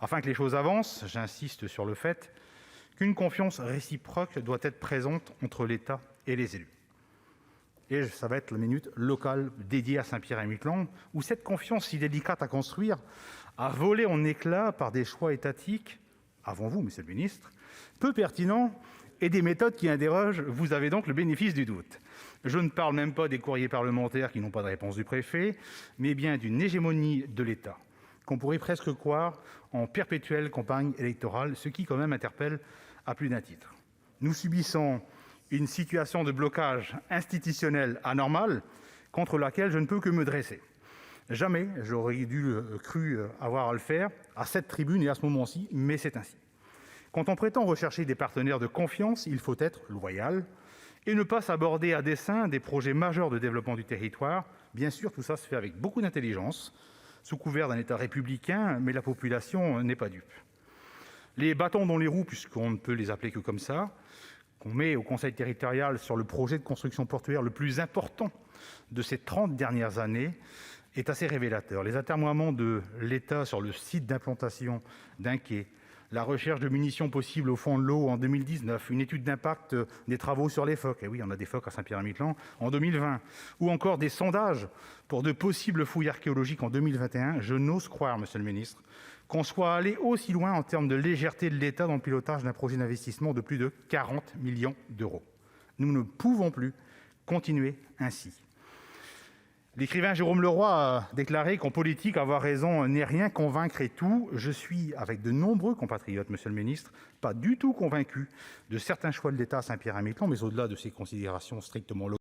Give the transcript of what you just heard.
Afin que les choses avancent, j'insiste sur le fait qu'une confiance réciproque doit être présente entre l'État et les élus. Et ça va être la minute locale dédiée à Saint-Pierre-et-Miquelon, où cette confiance si délicate à construire a volé en éclats par des choix étatiques, avant vous, monsieur le ministre, peu pertinents et des méthodes qui interrogent. Vous avez donc le bénéfice du doute. Je ne parle même pas des courriers parlementaires qui n'ont pas de réponse du préfet, mais bien d'une hégémonie de l'État, qu'on pourrait presque croire en perpétuelle campagne électorale, ce qui quand même interpelle à plus d'un titre. Nous subissons une situation de blocage institutionnel anormale contre laquelle je ne peux que me dresser. Jamais j'aurais cru avoir à le faire à cette tribune et à ce moment-ci, mais c'est ainsi. Quand on prétend rechercher des partenaires de confiance, il faut être loyal et ne pas s'aborder à dessein des projets majeurs de développement du territoire. Bien sûr, tout ça se fait avec beaucoup d'intelligence, sous couvert d'un État républicain, mais la population n'est pas dupe. Les bâtons dans les roues, puisqu'on ne peut les appeler que comme ça, qu'on met au conseil territorial sur le projet de construction portuaire le plus important de ces 30 dernières années est assez révélateur. Les atermoiements de l'État sur le site d'implantation d'un quai, la recherche de munitions possibles au fond de l'eau en 2019, une étude d'impact des travaux sur les phoques, et oui, on a des phoques à Saint-Pierre-et-Miquelon, en 2020, ou encore des sondages pour de possibles fouilles archéologiques en 2021, je n'ose croire, monsieur le ministre, qu'on soit allé aussi loin en termes de légèreté de l'État dans le pilotage d'un projet d'investissement de plus de 40 millions d'euros. Nous ne pouvons plus continuer ainsi. L'écrivain Jérôme Leroy a déclaré qu'en politique, avoir raison n'est rien, convaincre est tout. Je suis, avec de nombreux compatriotes, monsieur le ministre, pas du tout convaincu de certains choix de l'État à Saint-Pierre-et-Miquelon, mais au-delà de ces considérations strictement locales,